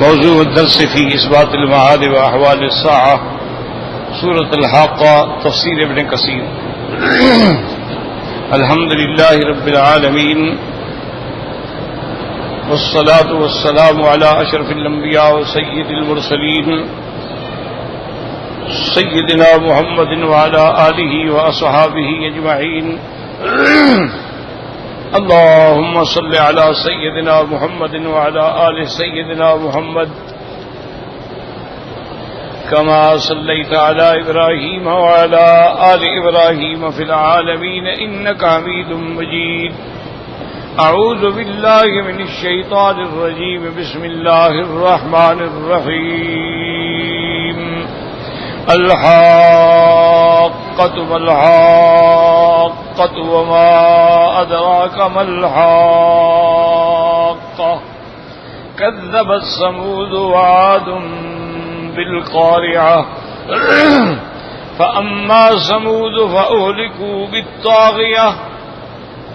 موضوع الدرس في إثبات المعاد وأحوال الساعة سورة الحاقة تفسير ابن كثير. الحمد لله رب العالمين والصلاة والسلام على أشرف الأنبياء وسيد المرسلين سيدنا محمد وعلى آله وأصحابه أجمعين. اللهم صل على سيدنا محمد وعلى آل سيدنا محمد كما صليت على إبراهيم وعلى آل إبراهيم في العالمين إنك حميد مجيد. أعوذ بالله من الشيطان الرجيم. بسم الله الرحمن الرحيم. الحاقة ما الحاقة وما أدراك ما الحاقة كذبت ثمود وعاد بالقارعة فأما ثمود فأهلكوا بالطاغية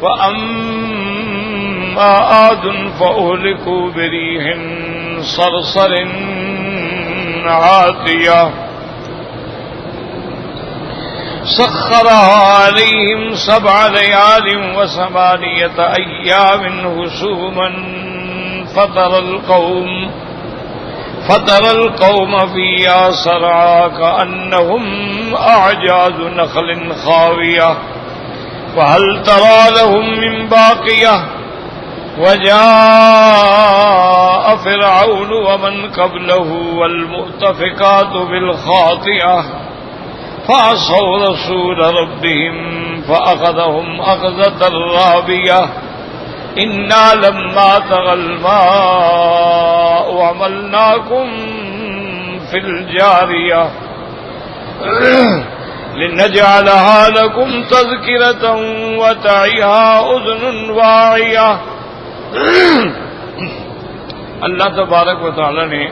وأما عاد فأهلكوا بريح صرصر عاتية سخرها عليهم 7 ليال و8 أيام حسوما فترى القوم فيها صرعى كأنهم أعجاز نخل خاوية فهل ترى لهم من باقية وجاء فرعون ومن قبله والمؤتفكات بالخاطئة فعصوا رسول ربهم فأخذهم أخذة رابية إنا لما طغى الماء حملناكم في الجارية لنجعلها لكم تذكرة وتعيها أذن واعية. اللہ تبارک و تعالی نے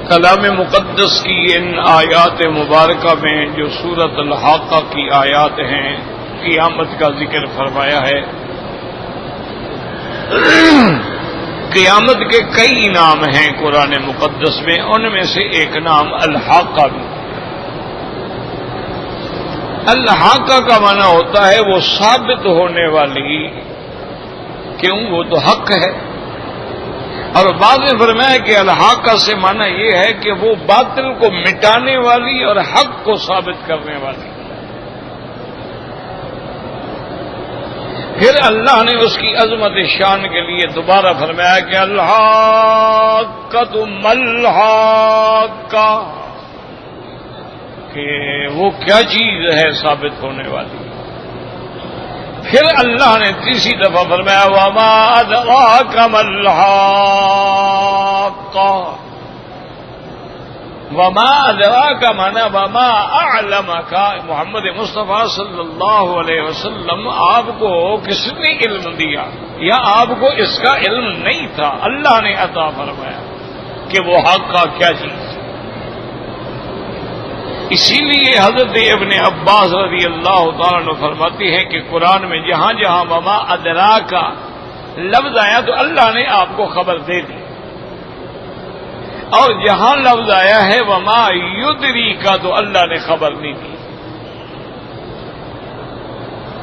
کلام مقدس کی ان آیات مبارکہ میں جو سورۃ الحاقہ کی آیات ہیں قیامت کا ذکر فرمایا ہے. قیامت کے کئی نام ہیں قرآن مقدس میں، ان میں سے ایک نام الحاقہ بھی. الحاقہ کا معنی ہوتا ہے وہ ثابت ہونے والی، کیوں وہ تو حق ہے. اور بعد میں فرمایا کہ الحاقہ سے معنی یہ ہے کہ وہ باطل کو مٹانے والی اور حق کو ثابت کرنے والی. پھر اللہ نے اس کی عظمت شان کے لیے دوبارہ فرمایا کہ الحاقۃ ما الحاقہ، کہ وہ کیا چیز ہے ثابت ہونے والی. پھر اللہ نے تیسری دفعہ فرمایا وما ادراک ما الحاقہ. وما ادراک مانا وما اعلمک، محمد مصطفیٰ صلی اللہ علیہ وسلم آپ کو کس نے علم دیا، یا آپ کو اس کا علم نہیں تھا؟ اللہ نے عطا فرمایا کہ وہ حق کا کیا چیز. اسی لیے حضرت ابن عباس رضی اللہ تعالیٰ عنہ فرماتی ہے کہ قرآن میں جہاں جہاں وما ادراک لفظ آیا تو اللہ نے آپ کو خبر دے دی، اور جہاں لفظ آیا ہے وما یدریک تو اللہ نے خبر نہیں دی.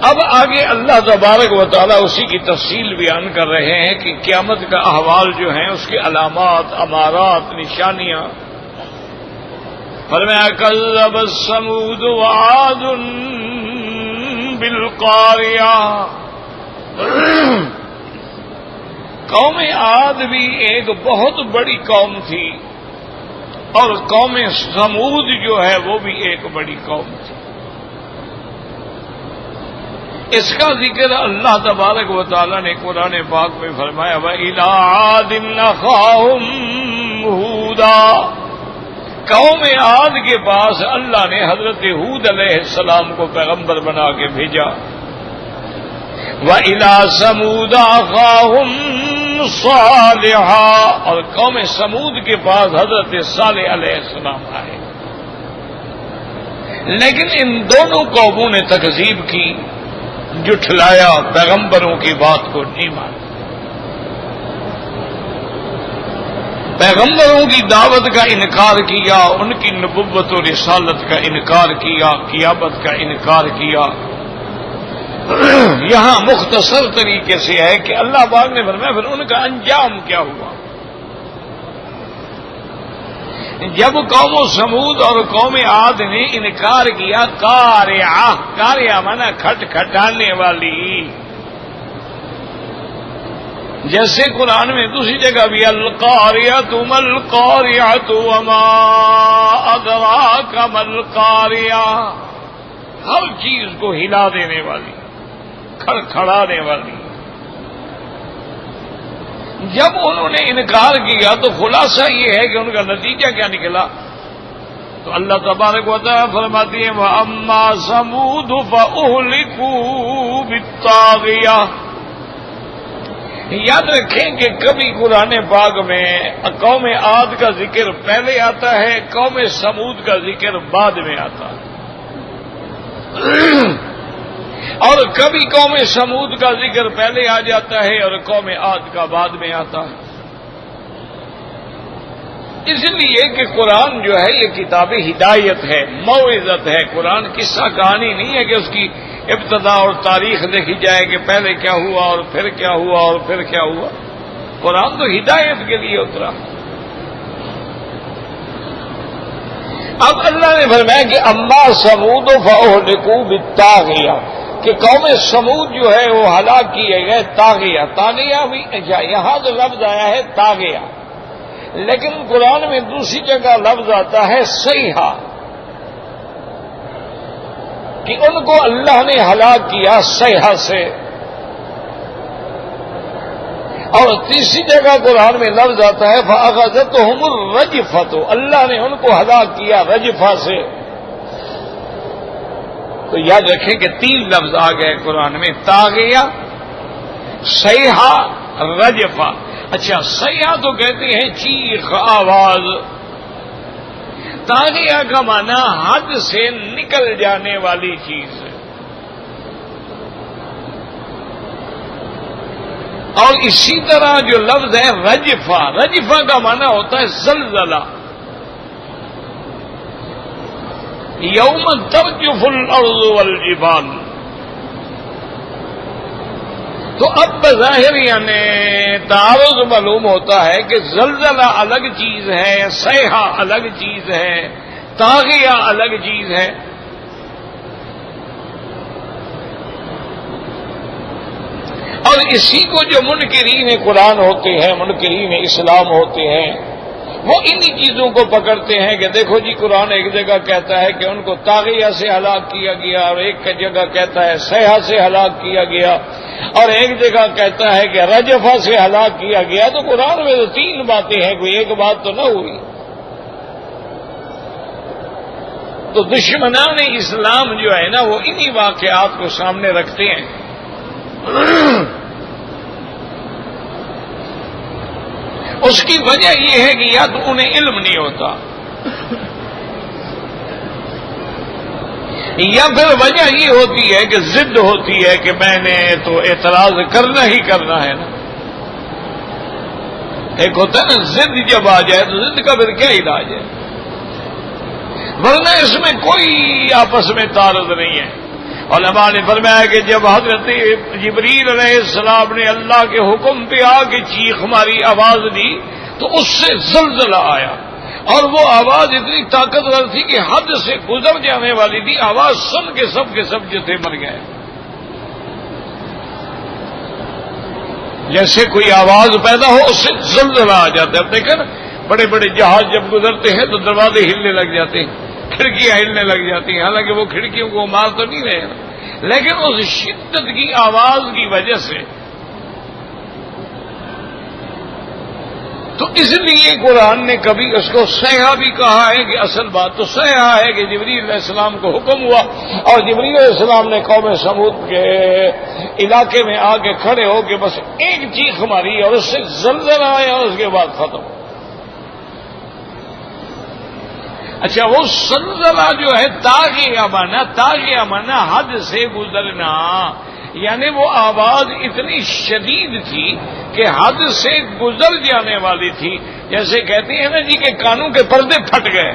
اب آگے اللہ تبارک و تعالیٰ اسی کی تفصیل بیان کر رہے ہیں کہ قیامت کا احوال جو ہیں اس کے علامات، امارات، نشانیاں. فرمایا کذب ثمود وعاد بالقاریہ. قوم عاد بھی ایک بہت بڑی قوم تھی، اور قوم ثمود جو ہے وہ بھی ایک بڑی قوم تھی. اس کا ذکر اللہ تبارک و تعالی نے قرآن پاک میں فرمایا وَإِلَىٰ عَادٍ أَخَاهُمْ هُودًا. قوم عاد کے پاس اللہ نے حضرت ہود علیہ السلام کو پیغمبر بنا کے بھیجا. وَإِلَىٰ ثَمُودَ أَخَاهُمْ صَالِحًا، اور قوم ثمود کے پاس حضرت صالح علیہ السلام آئے. لیکن ان دونوں قوموں نے تکذیب کی، جھٹلایا، پیغمبروں کی بات کو نہیں مانا. پیغمبروں کی دعوت کا انکار کیا، ان کی نبوت و رسالت کا انکار کیا، قیامت کا انکار کیا۔ یہاں مختصر طریقے سے ہے کہ اللہ پاک نے فرمایا پھر ان کا انجام کیا ہوا۔ جب قوم سمود اور قوم عاد نے انکار کیا، قاریہ مانا کھٹکھٹانے والی، جیسے قرآن میں دوسری جگہ بھی القاریۃ ملقاریۃ وما ادراک ملقاریہ، ہر چیز کو ہلا دینے والی، کھڑکھڑانے والی۔ جب انہوں نے انکار کیا تو خلاصہ یہ ہے کہ ان کا نتیجہ کیا نکلا؟ تو اللہ تبارک و تعالیٰ فرماتی ہے وَأَمَّا ثَمُودُ فَأُهْلِكُوا بِالطَّاغِيَةِ۔ یاد رکھیں کہ کبھی قرآن پاک میں قوم عاد کا ذکر پہلے آتا ہے، قوم سمود کا ذکر بعد میں آتا ہے، اور کبھی قوم سمود کا ذکر پہلے آ جاتا ہے اور قوم عاد کا بعد میں آتا ہے۔ اس لیے کہ قرآن جو ہے یہ کتاب ہدایت ہے، موعظت ہے۔ قرآن قصہ کہانی نہیں ہے کہ اس کی ابتدا اور تاریخ دیکھی جائے کہ پہلے کیا ہوا اور پھر کیا ہوا اور پھر کیا ہوا۔ قرآن تو ہدایت کے لیے اترا۔ اب اللہ نے فرمایا کہ اما سمود فاہلکوا بالطاغیہ، کہ قوم سمود جو ہے وہ ہلاک کیے گئے طاغیہ۔ طاغیہ بھی یہاں تو لفظ آیا ہے طاغیہ، لیکن قرآن میں دوسری جگہ لفظ آتا ہے صیحہ، کہ ان کو اللہ نے ہلاک کیا صیحہ سے۔ اور تیسری جگہ قرآن میں لفظ آتا ہے فَأَخَذَتْهُمُ الرَّجْفَةُ، اللہ نے ان کو ہلاک کیا رجفہ سے۔ تو یاد رکھیں کہ تین لفظ آ گئے قرآن میں، طاغیہ، صیحہ، رجفہ۔ اچھا، صیحہ تو کہتے ہیں چیخ، آواز۔ طاغیہ کا معنی حد سے نکل جانے والی چیز ہے، اور اسی طرح جو لفظ ہے رجفہ، رجفہ کا معنی ہوتا ہے زلزلہ۔ یوم ترجف الارض والجبال۔ تو اب بظاہر یعنی تعارض معلوم ہوتا ہے کہ زلزلہ الگ چیز ہے، صیحہ الگ چیز ہے، طاغیہ الگ چیز ہے۔ اور اسی کو جو منکرین قرآن ہوتے ہیں، منکرین اسلام ہوتے ہیں، وہ انہی چیزوں کو پکڑتے ہیں کہ دیکھو جی قرآن ایک جگہ کہتا ہے کہ ان کو طاغیہ سے ہلاک کیا گیا، اور ایک جگہ کہتا ہے صیحہ سے ہلاک کیا گیا، اور ایک جگہ کہتا ہے کہ رجفہ سے ہلاک کیا گیا۔ تو قرآن میں تو تین باتیں ہیں، کوئی ایک بات تو نہ ہوئی۔ تو دشمنان اسلام جو ہے نا وہ انہی واقعات کو سامنے رکھتے ہیں۔ اس کی وجہ یہ ہے کہ یا تو انہیں علم نہیں ہوتا، یا پھر وجہ یہ ہوتی ہے کہ ضد ہوتی ہے کہ میں نے تو اعتراض کرنا ہی کرنا ہے نا۔ ایک ہوتا ہے نا ضد، جب آ جائے تو ضد کا پھر کیا علاج ہے؟ ورنہ اس میں کوئی آپس میں تعارض نہیں ہے۔ علماء نے فرمایا کہ جب حضرت جبریل علیہ السلام نے اللہ کے حکم پہ آ کے چیخ ماری، آواز دی، تو اس سے زلزلہ آیا، اور وہ آواز اتنی طاقتور تھی کہ حد سے گزر جانے والی تھی۔ آواز سن کے سب جو تھے مر گئے۔ جیسے کوئی آواز پیدا ہو اس سے زلزلہ آ جاتا ہے۔ اب دیکھیں نا بڑے بڑے جہاز جب گزرتے ہیں تو دروازے ہلنے لگ جاتے ہیں، کھڑکیاں ہلنے لگ جاتی ہیں، حالانکہ وہ کھڑکیوں کو مار تو نہیں رہے، لیکن اس شدت کی آواز کی وجہ سے۔ تو اس لیے قرآن نے کبھی اس کو صیحہ بھی کہا ہے کہ اصل بات تو صیحہ ہے کہ جبریل علیہ السلام کو حکم ہوا، اور جبریل علیہ السلام نے قوم سمود کے علاقے میں آ کے کھڑے ہو کے بس ایک چیخ ماری، اور اس سے زلزلہ آیا، اور اس کے بعد ختم۔ اچھا، وہ زلزلہ جو ہے طاغیہ مانا حد سے گزرنا، یعنی وہ آواز اتنی شدید تھی کہ حد سے گزر جانے والی تھی، جیسے کہتے ہیں نا جی کہ کانوں کے پردے پھٹ گئے،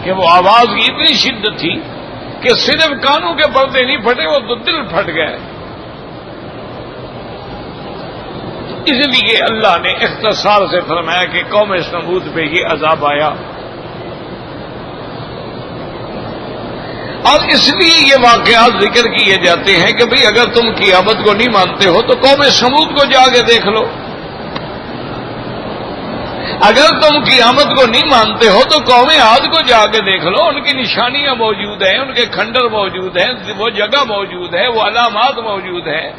کہ وہ آواز کی اتنی شدت تھی کہ صرف کانوں کے پردے نہیں پھٹے، وہ تو دل پھٹ گئے۔ اس لیے اللہ نے اختصار سے فرمایا کہ قوم سمود پہ یہ عذاب آیا، اور اس لیے یہ واقعات ذکر کیے جاتے ہیں کہ بھئی اگر تم قیامت کو نہیں مانتے ہو تو قوم سمود کو جا کے دیکھ لو، اگر تم قیامت کو نہیں مانتے ہو تو قوم عاد کو جا کے دیکھ لو، ان کی نشانیاں موجود ہیں، ان کے کھنڈر موجود ہیں، وہ جگہ موجود ہے، وہ علامات موجود ہیں۔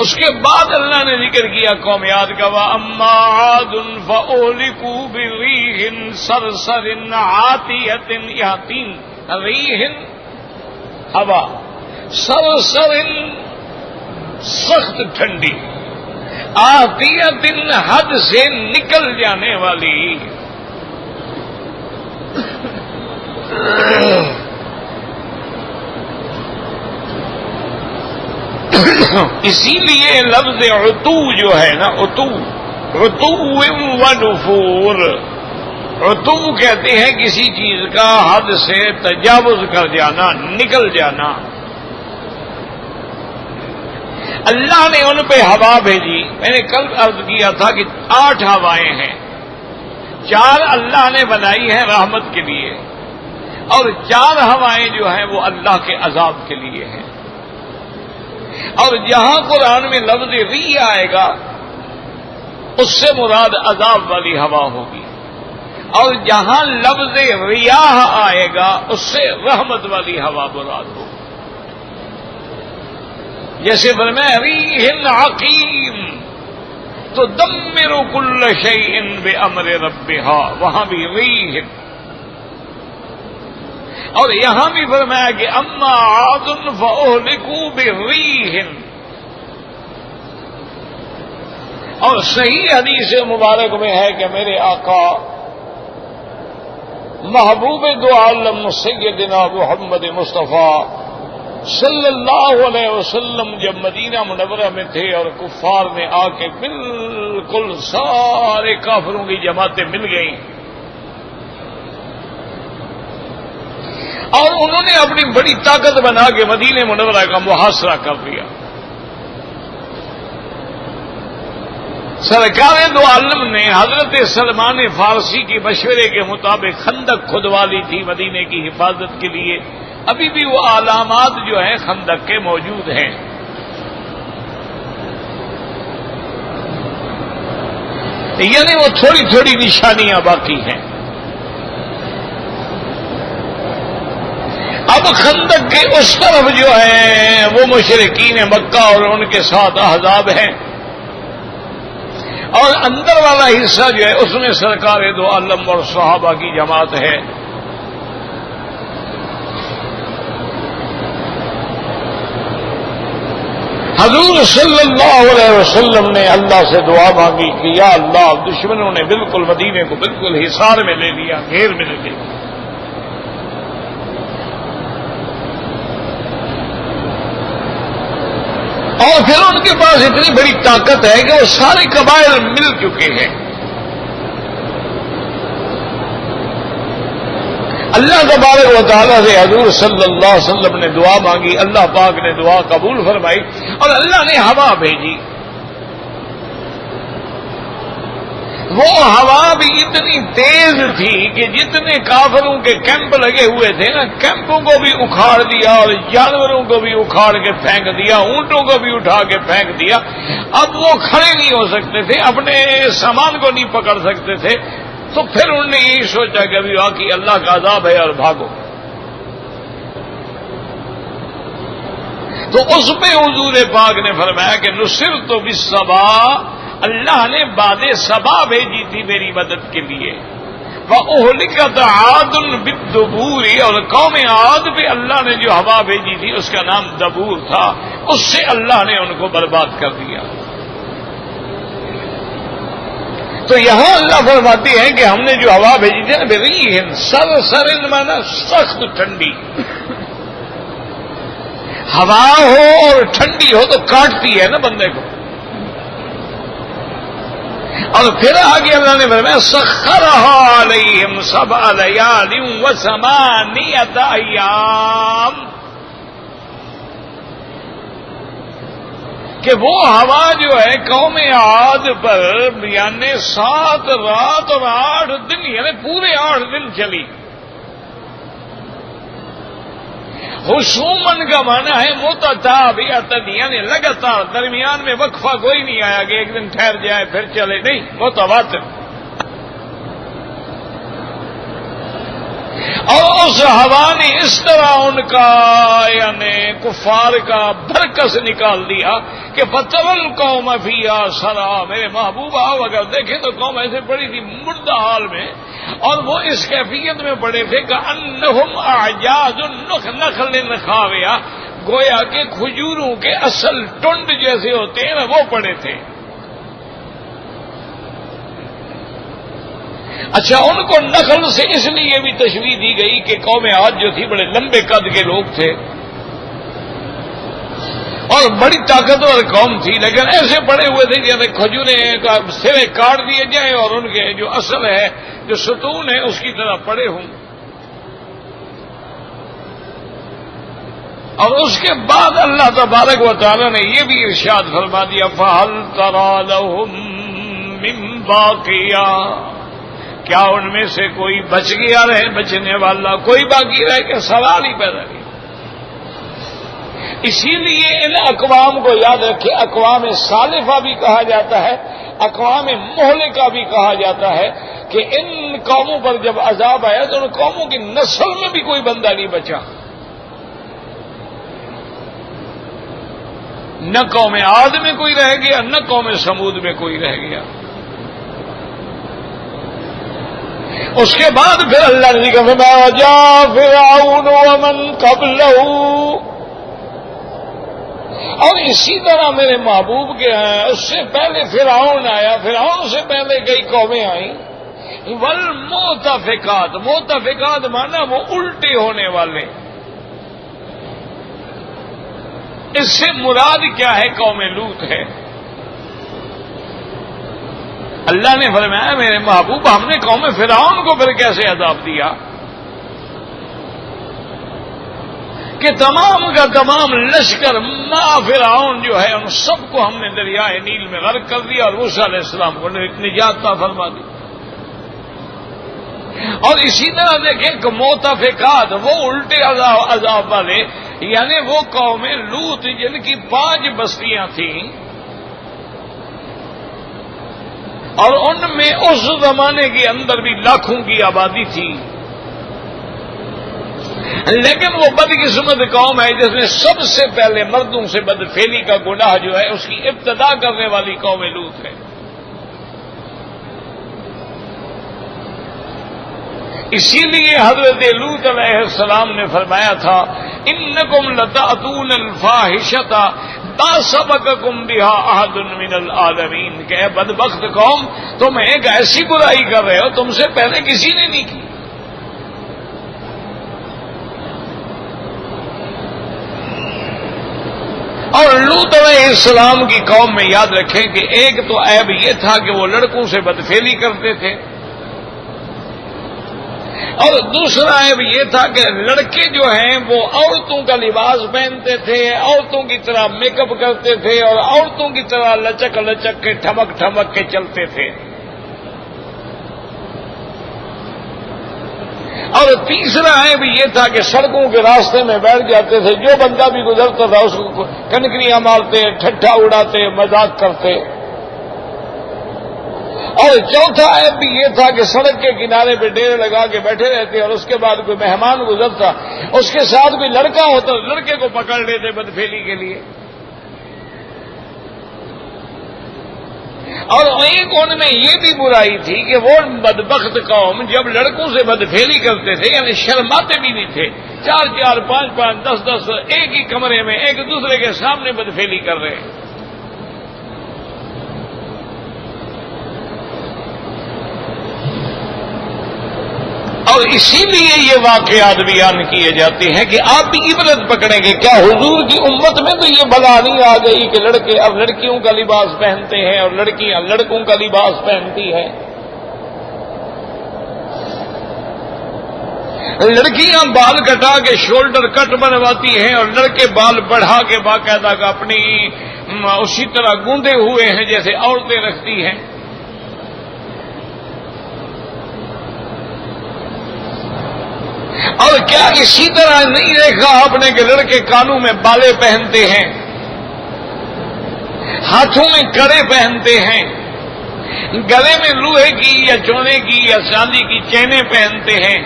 اس کے بعد اللہ نے ذکر کیا قوم عاد کا، وَأَمَّا عَادٌ فَأُهْلِكُوا بِرِيحٍ صَرْصَرٍ عَاتِيَةٍ يَأْتِيهِمْ رِيحٌ ہوا صرصر سخت ٹھنڈی، آتیۃ حد سے نکل جانے والی، اسی لیے لفظ عتو جو ہے نا، عتو و نفور، عتو کہتے ہیں کسی چیز کا حد سے تجاوز کر جانا، نکل جانا۔ اللہ نے ان پہ ہوا بھیجی، میں نے کل عرض کیا تھا کہ 8 ہوائیں ہیں، 4 اللہ نے بنائی ہیں رحمت کے لیے، اور 4 ہوائیں جو ہیں وہ اللہ کے عذاب کے لیے ہیں۔ اور جہاں قرآن میں لفظ ری آئے گا اس سے مراد عذاب والی ہوا ہوگی، اور جہاں لفظ ریاح آئے گا اس سے رحمت والی ہوا مراد ہوگی۔ جیسے فرمایا ریح عقیم تدمر کل شیء بامر ربها، وہاں بھی ریح، اور یہاں بھی فرمایا کہ اما عاد فاہلکوا بریح، اور صحیح حدیث مبارک میں ہے کہ میرے آقا محبوب دو عالم سیدنا محمد مصطفیٰ صلی اللہ علیہ وسلم جب مدینہ منورہ میں تھے اور کفار نے آ کے بالکل سارے کافروں کی جماعتیں مل گئیں، اور انہوں نے اپنی بڑی طاقت بنا کے مدینہ منورہ کا محاصرہ کر لیا۔ سرکار دو عالم نے حضرت سلمان فارسی کی مشورے کے مطابق خندق کھدوا لی تھی مدینے کی حفاظت کے لیے، ابھی بھی وہ علامات جو ہیں خندق کے موجود ہیں۔ یعنی وہ تھوڑی تھوڑی نشانیاں باقی ہیں۔ اب خندق کے اس طرف جو ہے وہ مشرکین مکہ اور ان کے ساتھ احزاب ہیں، اور اندر والا حصہ جو ہے اس میں سرکار دو عالم اور صحابہ کی جماعت ہے۔ حضور صلی اللہ علیہ وسلم نے اللہ سے دعا مانگی کہ یا اللہ، دشمنوں نے بالکل مدینے کو بالکل حصار میں لے لیا، گھیر میں لے لیا، اور پھر ان کے پاس اتنی بڑی طاقت ہے کہ وہ سارے قبائل مل چکے ہیں۔ اللہ تبارک و تعالیٰ سے حضور صلی اللہ علیہ وسلم نے دعا مانگی، اللہ پاک نے دعا قبول فرمائی، اور اللہ نے ہوا بھیجی۔ وہ ہوا بھی اتنی تیز تھی کہ جتنے کافروں کے کیمپ لگے ہوئے تھے نا، کیمپوں کو بھی اکھاڑ دیا اور جانوروں کو بھی اکھاڑ کے پھینک دیا، اونٹوں کو بھی اٹھا کے پھینک دیا۔ اب وہ کھڑے نہیں ہو سکتے تھے، اپنے سامان کو نہیں پکڑ سکتے تھے، تو پھر انہوں نے یہی سوچا کہ ابھی واقعی اللہ کا عذاب ہے اور بھاگو۔ تو اس پہ حضور پاک نے فرمایا کہ نصرت بالصبا، اللہ نے باد صبا بھیجی تھی میری مدد کے لیے۔ وَأُهْلِكَتْ عَادٌ بِالدُّبُورِ، اور قوم عاد پہ اللہ نے جو ہوا بھیجی تھی اس کا نام دبور تھا، اس سے اللہ نے ان کو برباد کر دیا۔ تو یہاں اللہ فرماتی ہے کہ ہم نے جو ہوا بھیجی تھی نا بریح سر مانا سخت ٹھنڈی، ہوا ہو اور ٹھنڈی ہو تو کاٹتی ہے نا بندے کو. اور پھر آگے اللہ نے فرمایا سخرها علیہم 7 لیال و 8 ایام، کہ وہ ہوا جو ہے قوم عاد پر یعنی 7 رات اور 8 دن یعنی پورے 8 دن چلی. خصوماً کا معنی ہے متتابعۃ یعنی لگاتار، درمیان میں وقفہ کوئی نہیں آیا کہ ایک دن ٹھہر جائے پھر چلے، نہیں، متواتر. اور اس ہوا نے اس طرح ان کا یعنی کفار کا برکس نکال دیا کہ فتول قوم فیہا سرا. میرے محبوب آؤ اگر دیکھیں تو قوم ایسے پڑی تھی مردہ حال میں، اور وہ اس کیفیت میں پڑے تھے کہ انہم اعجاز نخل خاویہ، گویا کہ کھجوروں کے اصل ٹنڈ جیسے ہوتے ہیں نا وہ پڑے تھے. اچھا، ان کو نخل سے اس لیے بھی تشبیہ دی گئی کہ قوم عاد جو تھی بڑے لمبے قد کے لوگ تھے اور بڑی طاقتور قوم تھی، لیکن ایسے پڑے ہوئے تھے جیسے کھجوریں کا سرے کاٹ دیے جائیں اور ان کے جو اصل ہے جو ستون ہے اس کی طرح پڑے ہوں. اور اس کے بعد اللہ تبارک و تعالی نے یہ بھی ارشاد فرما دیا فَهَلْ تَرَىٰ لَهُم مِّن بَاقِيَةٍ، کیا ان میں سے کوئی بچ گیا رہے، بچنے والا کوئی باقی رہ کے سوال ہی پیدا نہیں. اسی لیے ان اقوام کو یاد رکھے، اقوام سالفہ بھی کہا جاتا ہے، اقوام مہلکہ بھی کہا جاتا ہے، کہ ان قوموں پر جب عذاب آیا تو ان قوموں کی نسل میں بھی کوئی بندہ نہیں بچا، نہ قوم عاد میں کوئی رہ گیا نہ قوم سمود میں کوئی رہ گیا. اس کے بعد پھر اللہ نے کہا وَجَاءَ فِرْعَوْنُ وَمَنْ قَبْلَهُ، اور اسی طرح میرے محبوب کے ہیں اس سے پہلے فرعون آیا، فرعون سے پہلے کئی قومیں آئیں. والمؤتفقات، مؤتفقات مانا وہ الٹے ہونے والے. اس سے مراد کیا ہے؟ قوم لوط ہے. اللہ نے فرمایا میرے محبوب ہم نے قوم فرعون کو پھر کیسے عذاب دیا کہ تمام کا تمام لشکر ما فرعون جو ہے ان سب کو ہم نے دریائے نیل میں غرق کر دیا اور موسیٰ علیہ السلام کو نجات عطا فرما دی. اور اسی طرح دیکھیں کہ مؤتفقات وہ الٹے عذاب والے، یعنی وہ قوم لوط جن کی 5 بستیاں تھیں اور ان میں اس زمانے کے اندر بھی لاکھوں کی آبادی تھی، لیکن وہ بدقسمت قوم ہے جس نے سب سے پہلے مردوں سے بدفعلی کا گناہ جو ہے اس کی ابتدا کرنے والی قوم لوط ہے. اسی لیے حضرت لوط علیہ السلام نے فرمایا تھا انکم لتأتون الفاحشۃ ما سبقکم بها احد من العالمین، کہ اے بدبخت قوم تم ایک ایسی برائی کر رہے ہو تم سے پہلے کسی نے نہیں کی. اور لوط علیہ السلام کی قوم میں یاد رکھیں کہ ایک تو عیب یہ تھا کہ وہ لڑکوں سے بدفعلی کرتے تھے، اور دوسرا عیب یہ تھا کہ لڑکے جو ہیں وہ عورتوں کا لباس پہنتے تھے، عورتوں کی طرح میک اپ کرتے تھے اور عورتوں کی طرح لچک لچک کے ٹھمک ٹھمک کے چلتے تھے. اور تیسرا عیب یہ تھا کہ سڑکوں کے راستے میں بیٹھ جاتے تھے، جو بندہ بھی گزرتا تھا اس کو کنکریاں مارتے، ٹھٹھا اڑاتے، مذاق کرتے. اور چوتھا عیب بھی یہ تھا کہ سڑک کے کنارے پہ ڈیرے لگا کے بیٹھے رہتے اور اس کے بعد کوئی مہمان گزرتا اس کے ساتھ کوئی لڑکا ہوتا لڑکے کو پکڑ لیتے بدفعلی کے لیے. اور ایک ان میں یہ بھی برائی تھی کہ وہ بدبخت قوم جب لڑکوں سے بدفعلی کرتے تھے یعنی شرماتے بھی نہیں تھے، 4 4 5 5 10 10 ایک ہی کمرے میں ایک دوسرے کے سامنے بدفعلی کر رہے ہیں. اور اسی لیے یہ واقعات بیان کیے جاتے ہیں کہ آپ بھی عبرت پکڑیں گے. کیا حضور کی امت میں تو یہ بلا نہیں آ گئی کہ لڑکے اب لڑکیوں کا لباس پہنتے ہیں اور لڑکیاں لڑکوں کا لباس پہنتی ہیں؟ لڑکیاں بال کٹا کے شولڈر کٹ بنواتی ہیں اور لڑکے بال بڑھا کے باقاعدہ اپنی اسی طرح گوندے ہوئے ہیں جیسے عورتیں رکھتی ہیں. اور کیا اسی طرح نہیں دیکھا آپ نے کہ لڑکے کانوں میں بالے پہنتے ہیں، ہاتھوں میں کڑے پہنتے ہیں، گلے میں لوہے کی یا چونے کی یا چاندی کی چینیں پہنتے ہیں،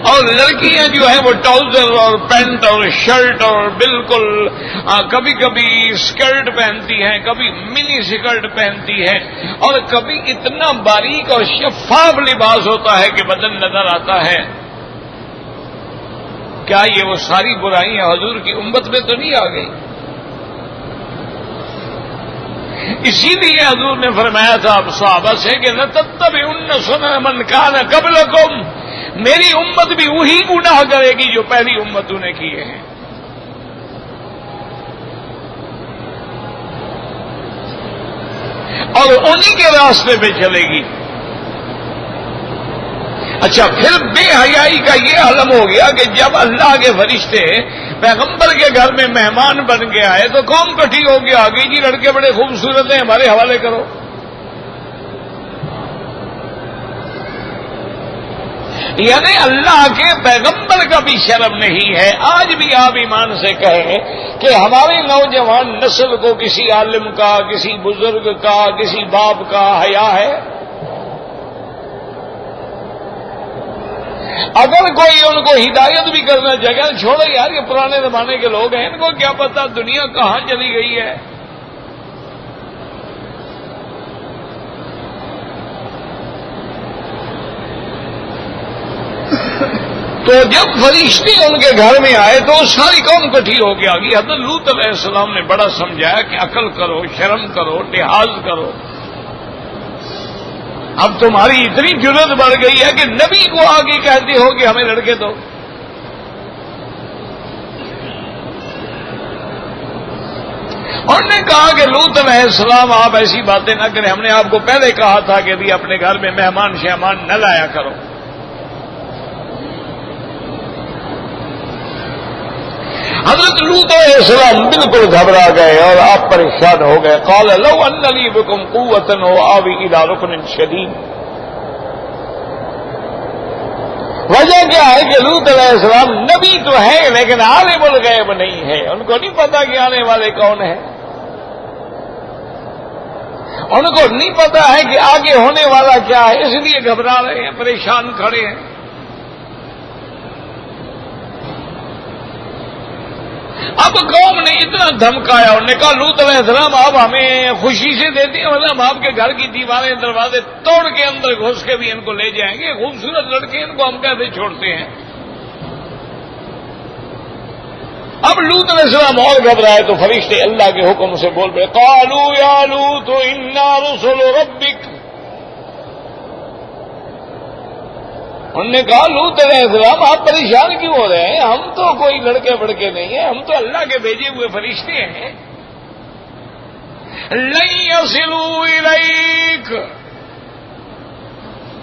اور لڑکیاں جو ہیں وہ ٹراؤزر اور پینٹ اور شرٹ اور بالکل کبھی کبھی اسکرٹ پہنتی ہیں، کبھی منی اسکرٹ پہنتی ہیں، اور کبھی اتنا باریک اور شفاف لباس ہوتا ہے کہ بدن نظر آتا ہے. کیا یہ وہ ساری برائیاں حضور کی امت میں تو نہیں آ گئی؟ اسی لیے حضور نے فرمایا تھا اب صحابہ سے کہ لَتَتَّبِعُنَّ سُنَنَ مَنْ كَانَ قَبْلَكُمْ، میری امت بھی وہی گناہ کرے گی جو پہلی امتوں نے کیے ہیں. اور انہی کے راستے پہ چلے گی. اچھا، پھر بے حیائی کا یہ عالم ہو گیا کہ جب اللہ کے فرشتے پیغمبر کے گھر میں مہمان بن کے آئے تو قوم کٹھی ہو کے آ گئی، جی لڑکے بڑے خوبصورت ہیں، ہمارے حوالے کرو. یعنی اللہ کے پیغمبر کا بھی شرم نہیں ہے. آج بھی آپ ایمان سے کہیں کہ ہماری نوجوان نسل کو کسی عالم کا، کسی بزرگ کا، کسی باپ کا حیا ہے؟ اگر کوئی ان کو ہدایت بھی کرنا چاہے، چھوڑو یار یہ پرانے زمانے کے لوگ ہیں، ان کو کیا پتا دنیا کہاں چلی گئی ہے. تو جب فرشتے ان کے گھر میں آئے تو ساری قوم کٹھی ہو کے آ گئی. حضرت لوط علیہ السلام نے بڑا سمجھایا کہ عقل کرو، شرم کرو، لحاظ کرو. اب تمہاری اتنی جرت بڑھ گئی ہے کہ نبی کو آگے کہتے ہو کہ ہمیں لڑکے دو. انہوں نے کہا کہ لوط علیہ السلام آپ ایسی باتیں نہ کریں، ہم نے آپ کو پہلے کہا تھا کہ بھی اپنے گھر میں مہمان شہمان نہ لایا کرو. حضرت لوط علیہ السلام بالکل گھبرا گئے اور آپ پریشان ہو گئے. قال لو ان لی بکم قوۃ او آوی الی رکن شدید. وجہ کیا ہے کہ لوط علیہ السلام نبی تو ہے لیکن عالم الغیب نہیں ہے. ان کو نہیں پتا کہ آنے والے کون ہیں، ان کو نہیں پتا ہے کہ آگے ہونے والا کیا ہے، اس لیے گھبرا رہے ہیں، پریشان کھڑے ہیں. اب قوم نے اتنا دھمکایا، انہوں نے کہا لوط علیہ السلام آپ ہمیں خوشی سے دیتے ہیں، مطلب ہم آپ کے گھر کی دیواریں دروازے توڑ کے اندر گھس کے بھی ان کو لے جائیں گے. خوبصورت لڑکے ان کو ہم کیسے چھوڑتے ہیں؟ اب لوط علیہ السلام اور گھبرائے تو فرشتے اللہ کے حکم سے بول پڑے. قالوا یا لوط انا رسل ربک. انہوں نے کہا لوط علیہ السلام آپ پریشان کیوں ہو رہے ہیں؟ ہم تو کوئی لڑکے بڑکے نہیں ہیں، ہم تو اللہ کے بھیجے ہوئے فرشتے ہیں. لن یصلوا الیک،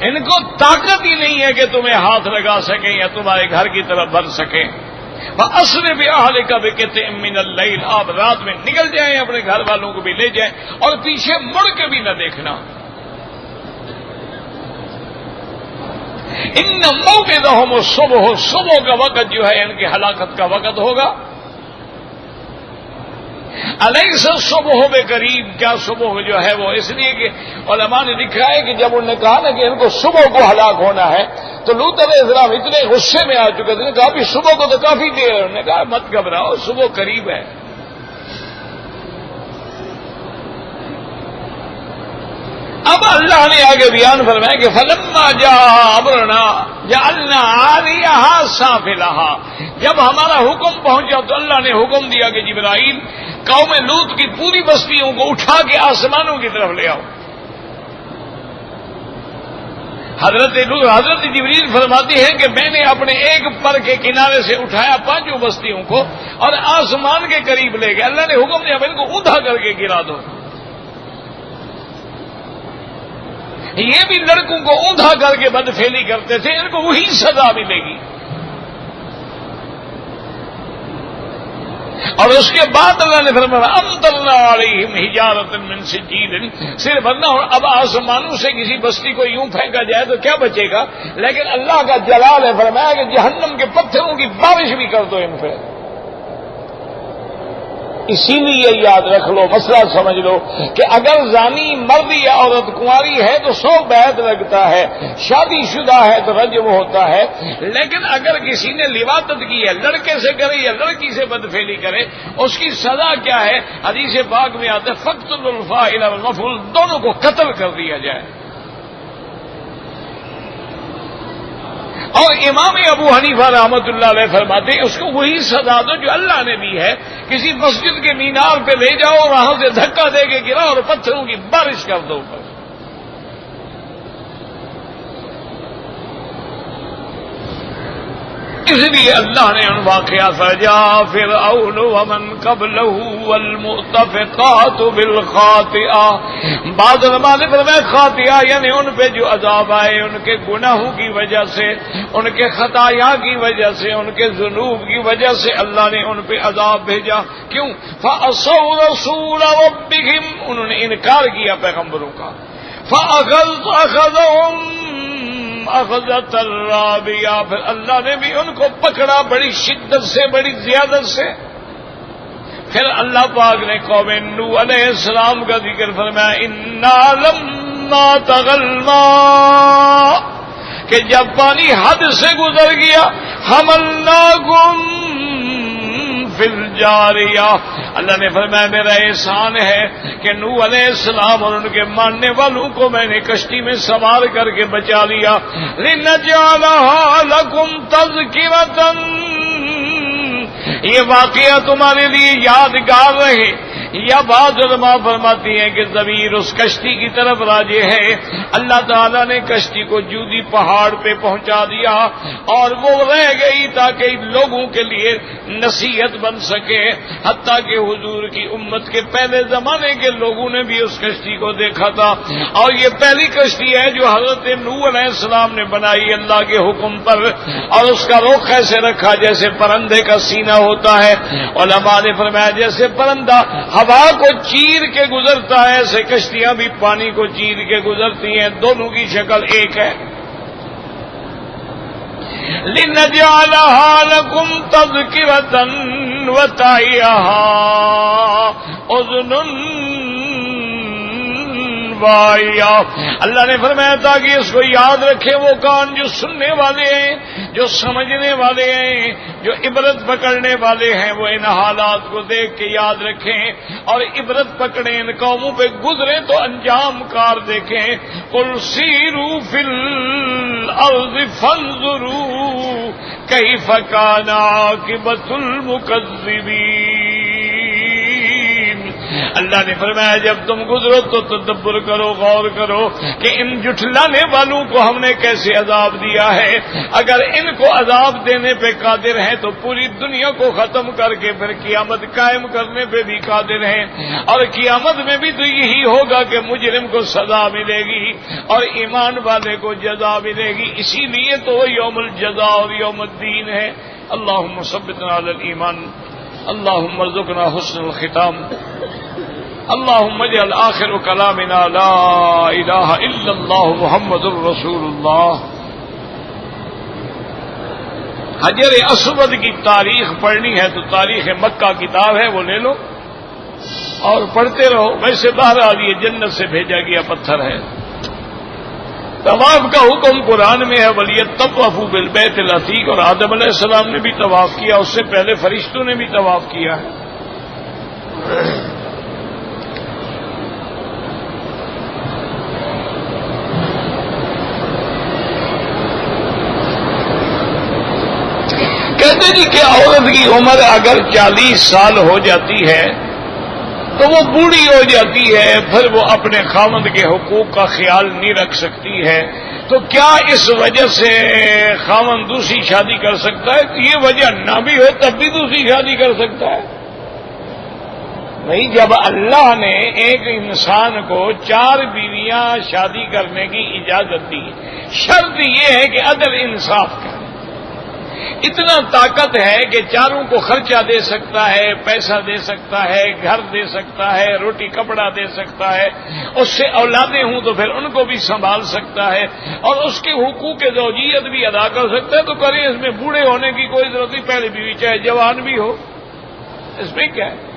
ان کو طاقت ہی نہیں ہے کہ تمہیں ہاتھ لگا سکیں یا تمہارے گھر کی طرف بڑھ سکیں. وَأَسْرِ بِأَهْلِكَ بِقِطْعٍ مِّنَ اللَّيْلِ، آپ رات میں نکل جائیں، اپنے گھر والوں کو بھی لے جائیں اور پیچھے مڑ کے بھی نہ دیکھنا. ان موعدہم الصبح، صبح کا وقت جو ہے ان کی ہلاکت کا وقت ہوگا. الیس الصبح بقریب، کیا صبح جو ہے وہ، اس لیے کہ علماء نے لکھا ہے کہ جب انہوں نے کہا نا کہ ان کو صبح کو ہلاک ہونا ہے تو لوط علیہ السلام اتنے غصے میں آ چکے تھے، کہا بھی صبح کو تو کافی دیر ہے. انہوں نے کہا مت گھبراؤ، صبح قریب ہے. اب اللہ نے آگے بیان فرمایا کہ فلما جاء امرنا جعلنا عالیہا سافلہا، جب ہمارا حکم پہنچا تو اللہ نے حکم دیا کہ جبرائیل قوم لوط کی پوری بستیوں کو اٹھا کے آسمانوں کی طرف لے آؤ. حضرت جبریل فرماتی ہیں کہ میں نے اپنے ایک پر کے کنارے سے اٹھایا 5 بستیوں کو اور آسمان کے قریب لے گیا. اللہ نے حکم دیا ان کو اوندا کر کے گرا دو. یہ بھی لڑکوں کو اوندا کر کے بدفعلی کرتے تھے, ان کو وہی سزا ملے گی. اور اس کے بعد اللہ نے فرمایا امطرنا علیہم حجارۃ من سجیل, صرف اللہ اب آسمانوں سے کسی بستی کو یوں پھینکا جائے تو کیا بچے گا, لیکن اللہ کا جلال ہے, فرمایا کہ جہنم کے پتھروں کی بارش بھی کر دو ان پہ. اسی لیے یاد رکھ لو, مسئلہ سمجھ لو کہ اگر زانی مرد یا عورت کنواری ہے تو 100 بیعت لگتا ہے, شادی شدہ ہے تو رجم ہوتا ہے. لیکن اگر کسی نے لواطت کی ہے, لڑکے سے کرے یا لڑکی سے بدفعلی کرے, اس کی سزا کیا ہے؟ حدیث پاک میں آتا ہے فقتل الفاعل والمفعول, دونوں کو قتل کر دیا جائے. اور امام ابو حنیفہ رحمۃ اللہ علیہ فرماتے ہیں اس کو وہی سزا دو جو اللہ نے دی ہے. کسی مسجد کے مینار پہ لے جاؤ, وہاں سے دھکا دے کے گرا اور پتھروں کی بارش کر دو. اس لیے اللہ نے ان واقعات فجا فرعون ومن قبلہ والمؤتفقات بالخاطئہ. بعض علماء نے فرمایا خاطئہ یعنی ان پہ جو عذاب آئے ان کے گناہوں کی وجہ سے, ان کے خطایا کی وجہ سے, ان کے ذنوب کی وجہ سے اللہ نے ان پہ عذاب بھیجا. کیوں؟ فعصوا رسول ربہم, انہوں نے انکار کیا پیغمبروں کا. فأخذهم اخذت الرابیہ, پھر اللہ نے بھی ان کو پکڑا بڑی شدت سے, بڑی زیادت سے. پھر اللہ پاک نے قوم نوح علیہ السلام کا ذکر فرمایا انا لما طغى الماء, کہ جب پانی حد سے گزر گیا حملناکم فی الجاریہ, اللہ نے فرمایا میرا احسان ہے کہ نوح علیہ السلام اور ان کے ماننے والوں کو میں نے کشتی میں سوار کر کے بچا لیا. لنجعلها لکم تذکرۃ, یہ واقعہ تمہارے لیے یادگار رہے. یا بعض علماء فرماتی ہیں کہ ضمیر اس کشتی کی طرف راجع ہے. اللہ تعالیٰ نے کشتی کو جودی پہاڑ پہ پہنچا دیا اور وہ رہ گئی تاکہ لوگوں کے لیے نصیحت بن سکے. حتیٰ کہ حضور کی امت کے پہلے زمانے کے لوگوں نے بھی اس کشتی کو دیکھا تھا. اور یہ پہلی کشتی ہے جو حضرت نوح علیہ السلام نے بنائی اللہ کے حکم پر, اور اس کا رخ ایسے رکھا جیسے پرندے کا سینہ ہوتا ہے. علماء نے فرمایا جیسے پرندہ ہوا کو چیر کے گزرتا ہے ایسے کشتیاں بھی پانی کو چیر کے گزرتی ہیں, دونوں کی شکل ایک ہے. لِنَجْعَلَهَا لَكُمْ تَذْكِرَةً وَتَعِيَهَا أُذُنٌ واعیہ. اللہ نے فرمایا تاکہ اس کو یاد رکھے وہ کان جو سننے والے ہیں, جو سمجھنے والے ہیں, جو عبرت پکڑنے والے ہیں, وہ ان حالات کو دیکھ کے یاد رکھیں اور عبرت پکڑیں, ان قوموں پہ گزرے تو انجام کار دیکھیں. قُلْ سِیرُوا فِی الْأَرْضِ فَانظُرُوا کَیْفَ کَانَ عَاقِبَةُ الْمُکَذِّبِینَ. اللہ نے فرمایا جب تم گزرو تو تدبر کرو, غور کرو کہ ان جھٹلانے والوں کو ہم نے کیسے عذاب دیا ہے. اگر ان کو عذاب دینے پہ قادر ہیں تو پوری دنیا کو ختم کر کے پھر قیامت قائم کرنے پہ بھی قادر ہیں. اور قیامت میں بھی تو یہی ہوگا کہ مجرم کو سزا ملے گی اور ایمان والے کو جزا ملے گی. اسی لیے تو یوم الجزا اور یوم الدین ہے. اللہم ثبتنا علی الایمان, اللہم ارزقنا حسن الختام, اللہم اجعل آخر کلامنا لا الہ الا اللہ محمد الرسول اللہ. حجر اسود کی تاریخ پڑھنی ہے تو تاریخ مکہ کتاب ہے وہ لے لو اور پڑھتے رہو. ویسے بہرحال یہ جنت سے بھیجا گیا پتھر ہے. طواف کا حکم قرآن میں ہے وَلْيَطَّوَّفُوا بِالْبَيْتِ الْعَتِيقِ, اور آدم علیہ السلام نے بھی طواف کیا, اس سے پہلے فرشتوں نے بھی طواف کیا ہے. کہتے جی کہ عورت کی عمر اگر 40 سال ہو جاتی ہے تو وہ بوڑھی ہو جاتی ہے, پھر وہ اپنے خاوند کے حقوق کا خیال نہیں رکھ سکتی ہے. تو کیا اس وجہ سے خاوند دوسری شادی کر سکتا ہے؟ یہ وجہ نہ بھی ہو تب بھی دوسری شادی کر سکتا ہے؟ نہیں، جب اللہ نے ایک انسان کو 4 بیویاں شادی کرنے کی اجازت دی، شرط یہ ہے کہ عدل انصاف کا اتنا طاقت ہے کہ 4 کو خرچہ دے سکتا ہے، پیسہ دے سکتا ہے، گھر دے سکتا ہے، روٹی کپڑا دے سکتا ہے، اس سے اولادیں ہوں تو پھر ان کو بھی سنبھال سکتا ہے، اور اس کے حقوق زوجیت بھی ادا کر سکتا ہے، تو کریں، اس میں بوڑھے ہونے کی کوئی ضرورت نہیں، پہلی بیوی چاہے جوان بھی ہو، اس میں کیا ہے؟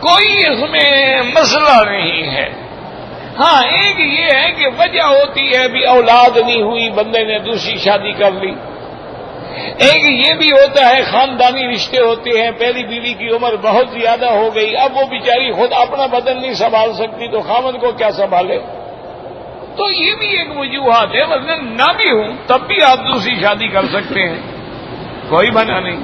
کوئی اس میں مسئلہ نہیں ہے۔ ہاں، ایک یہ ہے کہ وجہ ہوتی ہے بھی اولاد نہیں ہوئی، بندے نے دوسری شادی کر لی۔ ایک یہ بھی ہوتا ہے خاندانی رشتے ہوتے ہیں، پہلی بیوی کی عمر بہت زیادہ ہو گئی، اب وہ بیچاری خود اپنا بدن نہیں سنبھال سکتی تو خاوند کو کیا سنبھالے؟ تو یہ بھی ایک وجوہات ہے، ورنہ نہ بھی ہوں تب بھی آپ دوسری شادی کر سکتے ہیں، کوئی منع نہیں۔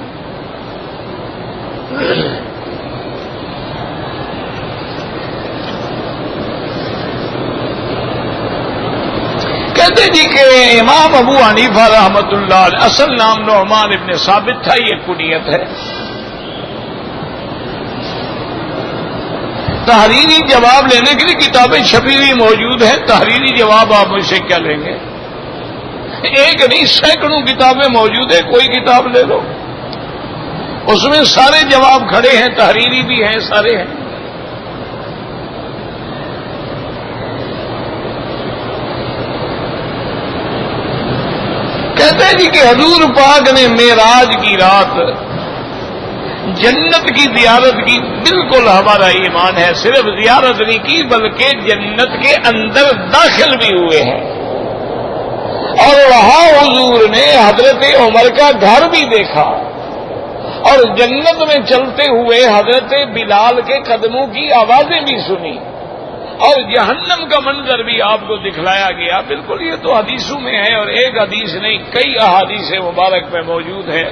کہتے جی کہ امام ابو حنیفہ رحمۃ اللہ علیہ اصل نام نعمان ابن ثابت تھا، یہ کنیت ہے۔ تحریری جواب لینے کے لیے کتابیں چھپی ہوئی موجود ہیں، تحریری جواب آپ مجھ سے کیا لیں گے؟ ایک نہیں، سینکڑوں کتابیں موجود ہیں، کوئی کتاب لے لو، اس میں سارے جواب کھڑے ہیں، تحریری بھی ہیں، سارے ہیں۔ کہتے ہیں جی کہ حضور پاک نے معراج کی رات جنت کی زیارت کی، بالکل ہمارا ایمان ہے، صرف زیارت نہیں کی بلکہ جنت کے اندر داخل بھی ہوئے ہیں، اور وہاں حضور نے حضرت عمر کا گھر بھی دیکھا، اور جنت میں چلتے ہوئے حضرت بلال کے قدموں کی آوازیں بھی سنی، اور جہنم کا منظر بھی آپ کو دکھلایا گیا۔ بالکل یہ تو حدیثوں میں ہے، اور ایک حدیث نہیں، کئی احادیث مبارک میں موجود ہے۔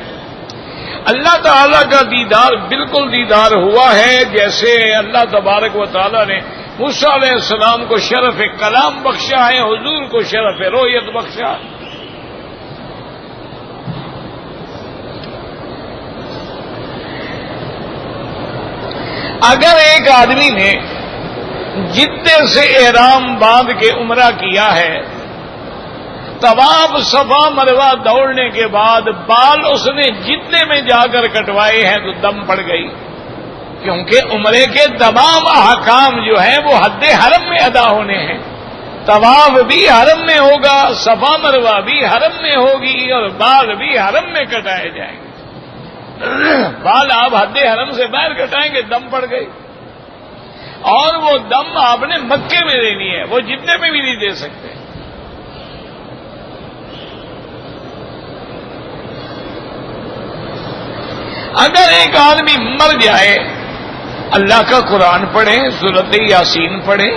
اللہ تعالیٰ کا دیدار بالکل دیدار ہوا ہے، جیسے اللہ تبارک و تعالیٰ نے موسیٰ علیہ السلام کو شرف کلام بخشا ہے، حضور کو شرف رؤیت بخشا۔ اگر ایک آدمی نے جدے سے احرام باندھ کے عمرہ کیا ہے، طواف صفا مروہ دوڑنے کے بعد بال اس نے جدے میں جا کر کٹوائے ہیں تو دم پڑ گئی، کیونکہ عمرے کے تمام احکام جو ہیں وہ حد حرم میں ادا ہونے ہیں۔ طواف بھی حرم میں ہوگا، صفا مروہ بھی حرم میں ہوگی، اور بال بھی حرم میں کٹائے جائیں گے۔ بال آپ حد حرم سے باہر کٹائیں گے، دم پڑ گئی، اور وہ دم آپ نے مکے میں دینی ہے، وہ جتنے میں بھی نہیں دے سکتے۔ اگر ایک آدمی مر جائے، اللہ کا قرآن پڑھے، سورۃ یاسین پڑھے،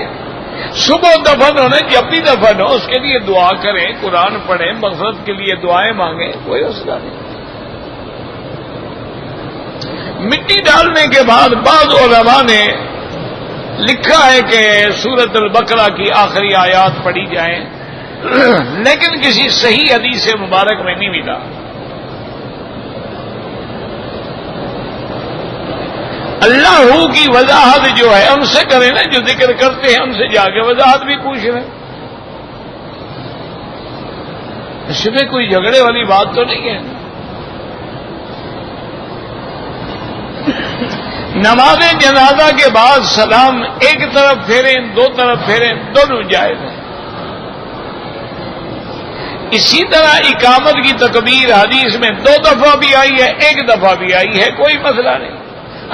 صبح دفن ہونے جب بھی دفن ہو اس کے لیے دعا کریں، قرآن پڑھیں، مغفرت کے لیے دعائیں مانگیں، کوئی مسئلہ نہیں۔ مٹی ڈالنے کے بعد بعض علماء نے لکھا ہے کہ سورۃ البقرہ کی آخری آیات پڑھی جائیں، لیکن کسی صحیح حدیث مبارک میں نہیں ملا۔ اللہ کی وضاحت جو ہے ہم سے کریں نا، جو ذکر کرتے ہیں ہم سے جا کے وضاحت بھی پوچھ رہے ہیں، اس میں کوئی جھگڑے والی بات تو نہیں ہے۔ نماز جنازہ کے بعد سلام ایک طرف پھیریں، دو طرف پھیریں، دونوں جائز ہیں۔ اسی طرح اقامت کی تکبیر حدیث میں 2 دفعہ بھی آئی ہے، 1 دفعہ بھی آئی ہے، کوئی مسئلہ نہیں۔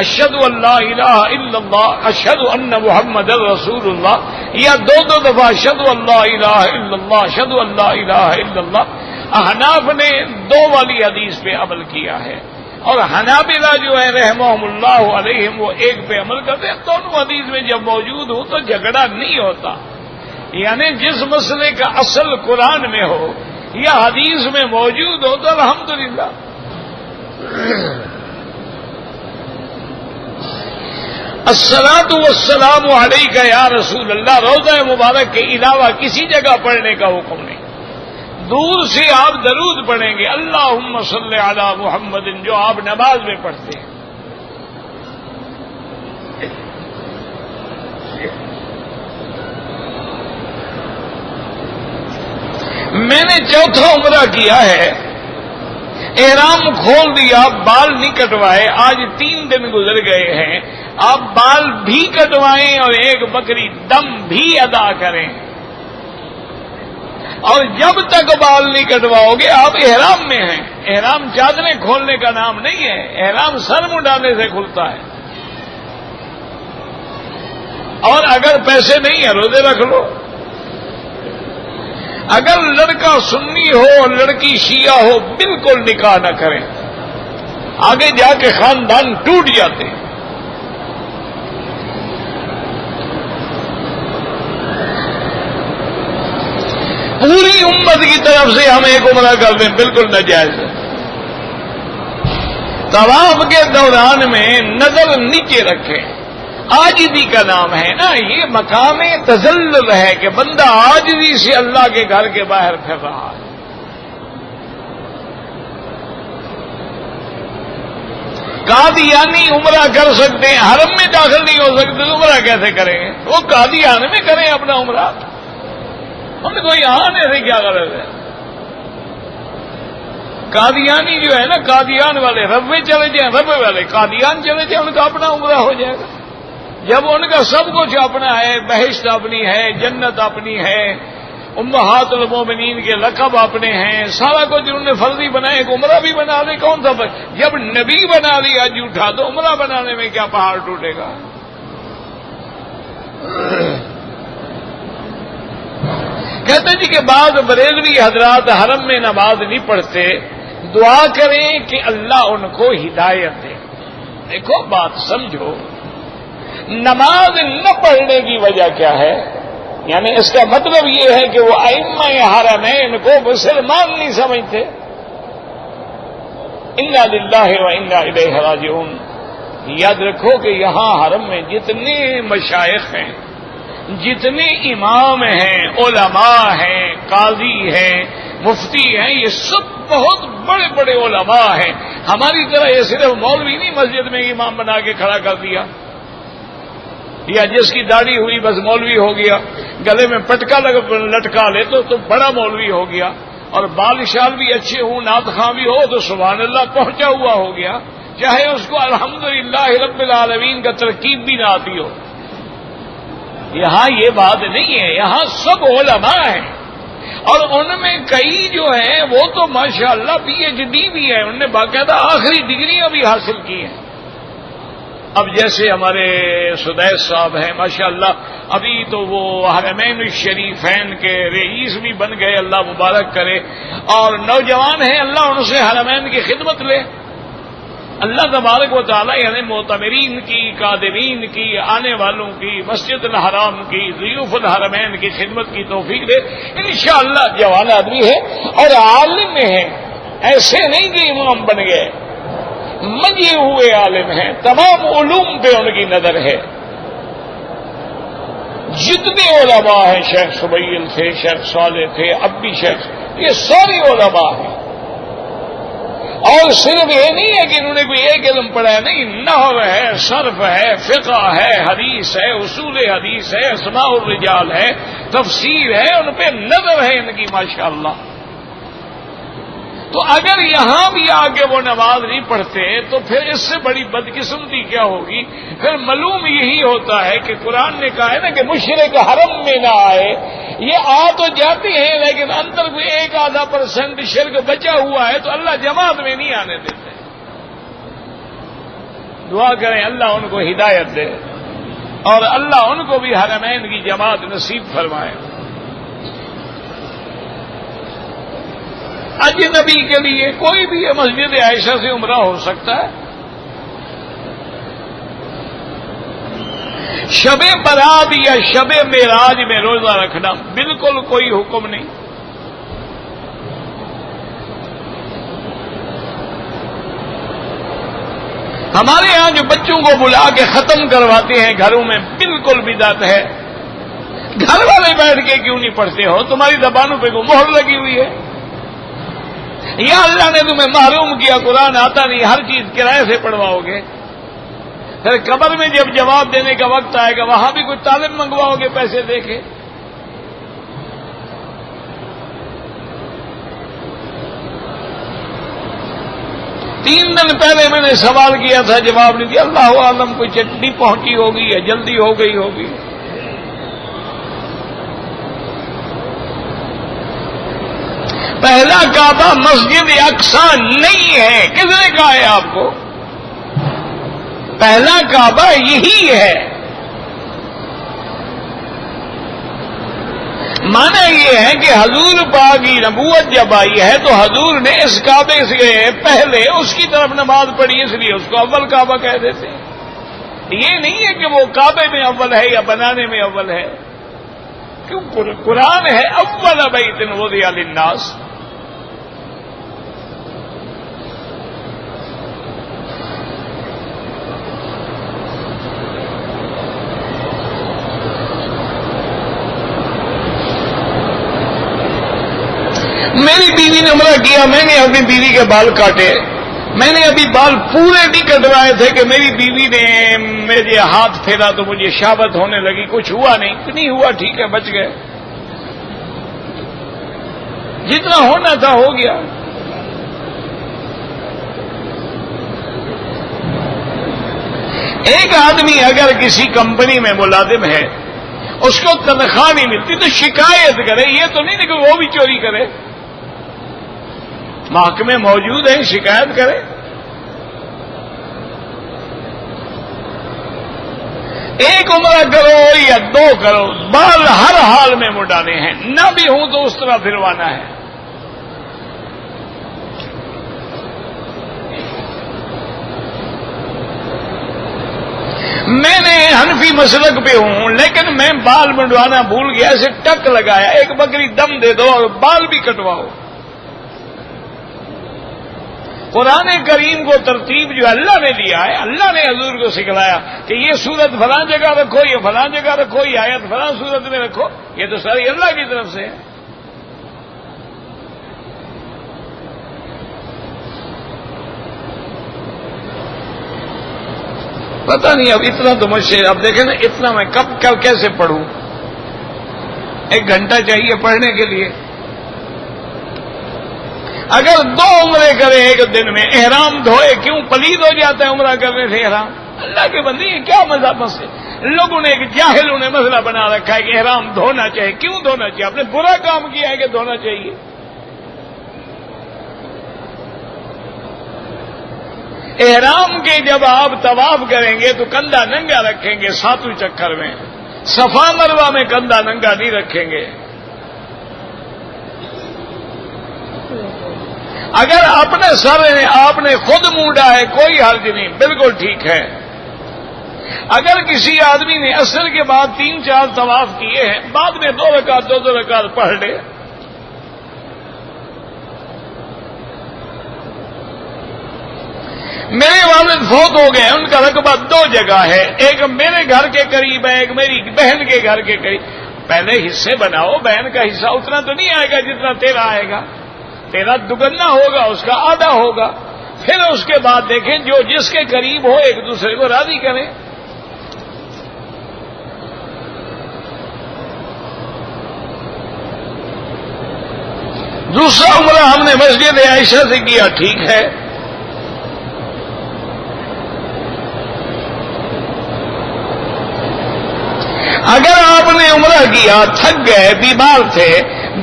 اشہد ان لا الہ الا اللہ، اشہد ان محمد رسول اللہ، یا 2 دفعہ اشہد ان لا الہ الا اللہ، اشہد ان لا الہ الا اللہ۔ احناف نے 2 والی حدیث پہ عمل کیا ہے، اور حنابلہ جو ہے رحمہم اللہ علیہم وہ 1 پہ عمل کرتے ہیں۔ دونوں حدیث میں جب موجود ہو تو جھگڑا نہیں ہوتا، یعنی جس مسئلے کا اصل قرآن میں ہو یا حدیث میں موجود ہو تو الحمدللہ۔ الصلاۃ والسلام علیک یا رسول اللہ روضہ مبارک کے علاوہ کسی جگہ پڑھنے کا حکم نہیں. دور سے آپ درود پڑھیں گے اللہم صلی علی محمد جو آپ نماز میں پڑھتے ہیں. میں نے چوتھا عمرہ کیا ہے، احرام کھول دیا، بال نہیں کٹوائے، آج 3 دن گزر گئے ہیں، آپ بال بھی کٹوائیں اور ایک بکری دم بھی ادا کریں، اور جب تک بال نہیں کٹواؤ گے آپ احرام میں ہیں. احرام چادریں کھولنے کا نام نہیں ہے، احرام سر منڈانے سے کھلتا ہے. اور اگر پیسے نہیں ہیں روزے رکھ لو. اگر لڑکا سنی ہو اور لڑکی شیعہ ہو بالکل نکاح نہ کریں، آگے جا کے خاندان ٹوٹ جاتے ہیں. پوری امت کی طرف سے ہم ایک عمرہ کر دیں بالکل ناجائز ہے. طواف کے دوران میں نظر نیچے رکھیں، عاجزی کا نام ہے نا، یہ مقام تذلل ہے کہ بندہ عاجزی سے اللہ کے گھر کے باہر پھر رہا ہے. قادیانی عمرہ کر سکتے ہیں، حرم میں داخل نہیں ہو سکتے تو عمرہ کیسے کریں گے؟ وہ قادیان میں کریں اپنا عمرہ، ان کو یہاں آنے سے کیا غرض ہے؟ قادیانی جو ہے نا، قادیان والے ربے چلے جائیں، ربے والے قادیان چلے جائیں، ان کا اپنا عمرہ ہو جائے گا. جب ان کا سب کچھ اپنا ہے، بہشت اپنی ہے، جنت اپنی ہے، امہات المومنین کے لقب اپنے ہیں، سارا کچھ انہوں نے فرضی بنایا، ایک عمرہ بھی بنا لے. کون سا جب نبی بنا لیا جھوٹا تو عمرہ بنانے میں کیا پہاڑ ٹوٹے گا؟ کہتے جی کہ بعض بریلوی حضرات حرم میں نماز نہیں پڑھتے، دعا کریں کہ اللہ ان کو ہدایت دے. دیکھو بات سمجھو، نماز نہ پڑھنے کی وجہ کیا ہے؟ یعنی اس کا مطلب یہ ہے کہ وہ ائمہ حرمین کو مسلمان نہیں سمجھتے. انا للہ و انا الیہ راجعون. یاد رکھو کہ یہاں حرم میں جتنے مشائخ ہیں، جتنے امام ہیں، علماء ہیں، قاضی ہیں، مفتی ہیں، یہ سب بہت بڑے بڑے علماء ہیں. ہماری طرح یہ صرف مولوی نہیں مسجد میں امام بنا کے کھڑا کر دیا، یا جس کی داڑھی ہوئی بس مولوی ہو گیا، گلے میں پٹکا لٹکا لے تو بڑا مولوی ہو گیا، اور بال شال بھی اچھے ہوں، نعت خواں بھی ہو تو سبحان اللہ پہنچا ہوا ہو گیا، چاہے اس کو الحمدللہ رب العالمین کا ترکیب بھی نہ آتی ہو. یہاں یہ بات نہیں ہے، یہاں سب علماء ہیں، اور ان میں کئی جو ہیں وہ تو ماشاءاللہ پی ایچ ڈی بھی ہیں، انہوں نے باقاعدہ آخری ڈگریاں بھی حاصل کی ہیں. اب جیسے ہمارے سدیس صاحب ہیں ماشاءاللہ، ابھی تو وہ حرمین الشریفین کے رئیس بھی بن گئے، اللہ مبارک کرے، اور نوجوان ہیں، اللہ ان سے حرمین کی خدمت لے. اللہ تبارک و تعالی یعنی معتمرین کی، قادرین کی، آنے والوں کی، مسجد الحرام کی، ضیوف الحرمین کی خدمت کی توفیق دے. انشاءاللہ جوان آدمی ہے اور عالم ہے، ایسے نہیں کہ امام بن گئے، منجے ہوئے عالم ہیں، تمام علوم پہ ان کی نظر ہے. جتنے علماء ہیں، شیخ سبیل تھے، شیخ صالح تھے، اب بھی شیخ، یہ سارے علماء ہیں. اور صرف یہ نہیں ہے کہ انہوں نے کوئی ایک علم پڑھا ہے، نہیں، نحو ہے، صرف ہے، فقہ ہے، حدیث ہے، اصول حدیث ہے، اسماء الرجال ہے، تفسیر ہے، ان پہ نظر ہے ان کی ماشاءاللہ. تو اگر یہاں بھی آگے وہ نماز نہیں پڑھتے تو پھر اس سے بڑی بدقسمتی کیا ہوگی؟ پھر معلوم یہی ہوتا ہے کہ قرآن نے کہا ہے نا کہ مشرک حرم میں نہ آئے. یہ آ تو جاتے ہیں لیکن اندر کوئی 1-2% شرک بچا ہوا ہے تو اللہ جماعت میں نہیں آنے دیتے. دعا کریں اللہ ان کو ہدایت دے اور اللہ ان کو بھی حرمین کی جماعت نصیب فرمائے. اجنبی کے لیے کوئی بھی مسجد عائشہ سے عمرہ ہو سکتا ہے. شب برات یا شب معراج میں روزہ رکھنا بالکل کوئی حکم نہیں. ہمارے ہاں جو بچوں کو بلا کے ختم کرواتے ہیں گھروں میں، بالکل بدعت ہے۔ گھر والے بیٹھ کے کیوں نہیں پڑھتے ہو؟ تمہاری زبانوں پہ کوئی مہر لگی ہوئی ہے؟ یا اللہ نے تمہیں محروم کیا، قرآن آتا نہیں، ہر چیز کرائے سے پڑھواؤ گے؟ پھر قبر میں جب جواب دینے کا وقت آئے گا وہاں بھی کوئی طالب منگواؤ گے پیسے دے کے؟ تین دن پہلے میں نے سوال کیا تھا، جواب نہیں دیا، اللہ عالم کوئی چٹنی پہنچی ہوگی یا جلدی ہو گئی ہوگی۔ پہلا کعبہ مسجد اقصی نہیں ہے، کس نے کہا ہے آپ کو؟ پہلا کعبہ یہی ہے۔ مانا یہ ہے کہ حضور پاک کی نبوت جب آئی ہے تو حضور نے اس کعبے سے پہلے اس کی طرف نماز پڑھی، اس لیے اس کو اول کعبہ کہہ دیتے ہیں۔ یہ نہیں ہے کہ وہ کعبے میں اول ہے یا بنانے میں اول ہے، کیوں؟ قرآن ہے اول بیت وضع للناس۔ میری بیوی نے عمرہ کیا، میں نے اپنی بیوی کے بال کاٹے، میں نے ابھی بال پورے نہیں کٹوائے تھے کہ میری بیوی نے میرے ہاتھ پھیرا تو مجھے شابت ہونے لگی، کچھ ہوا نہیں ہوا، ٹھیک ہے، بچ گئے، جتنا ہونا تھا ہو گیا۔ ایک آدمی اگر کسی کمپنی میں ملازم ہے، اس کو تنخواہ نہیں ملتی تو شکایت کرے، یہ تو نہیں کہ وہ بھی چوری کرے، محکمے موجود ہیں، شکایت کرے۔ ایک عمرہ کرو یا دو کرو، بال ہر حال میں مڈانے ہیں، نہ بھی ہوں تو اس طرح پھروانا ہے۔ میں نے حنفی مسلک پہ ہوں، لیکن میں بال منڈوانا بھول گیا، اسے ٹک لگایا، ایک بکری دم دے دو اور بال بھی کٹواؤ۔ قرآن کریم کو ترتیب جو اللہ نے دیا ہے، اللہ نے حضور کو سکھلایا کہ یہ سورت فلاں جگہ رکھو، یہ فلاں جگہ رکھو، یہ آیت فلاں سورت میں رکھو، یہ تو ساری اللہ کی طرف سے ہے۔ پتہ نہیں اب اتنا تو مجھ سے، اب دیکھیں نا اتنا میں کب کیسے پڑھوں؟ 1 گھنٹہ چاہیے پڑھنے کے لیے۔ اگر 2 عمرے کرے ایک دن میں، احرام دھوئے، کیوں پلید ہو جاتا ہے عمرہ کرنے سے احرام؟ اللہ کے بندے یہ کیا مذہب سے؟ لوگوں نے ایک جاہلوں نے مسئلہ بنا رکھا ہے کہ احرام دھونا چاہیے، کیوں دھونا چاہیے؟ آپ نے برا کام کیا ہے کہ دھونا چاہیے؟ احرام کے جب آپ طواف کریں گے تو کندھا ننگا رکھیں گے 7ویں چکر میں، صفا مروہ میں کندھا ننگا نہیں رکھیں گے۔ اگر اپنے سر آپ نے خود مونڈا ہے کوئی حرج نہیں، بالکل ٹھیک ہے۔ اگر کسی آدمی نے عصر کے بعد 3-4 طواف کیے ہیں، بعد میں 2 رکعت 2 رکعت پڑھ لے۔ میرے والد فوت ہو گئے، ان کا رقبہ 2 جگہ ہے، ایک میرے گھر کے قریب ہے، ایک میری بہن کے گھر کے قریب۔ پہلے حصے بناؤ، بہن کا حصہ اتنا تو نہیں آئے گا جتنا تیرا آئے گا، تیرا دگنا ہوگا، اس کا آدھا ہوگا، پھر اس کے بعد دیکھیں جو جس کے قریب ہو ایک دوسرے کو راضی کریں۔ دوسرا عمرہ ہم نے مسجد عائشہ سے کیا، ٹھیک ہے۔ اگر آپ نے عمرہ کیا، تھک گئے، بیمار تھے،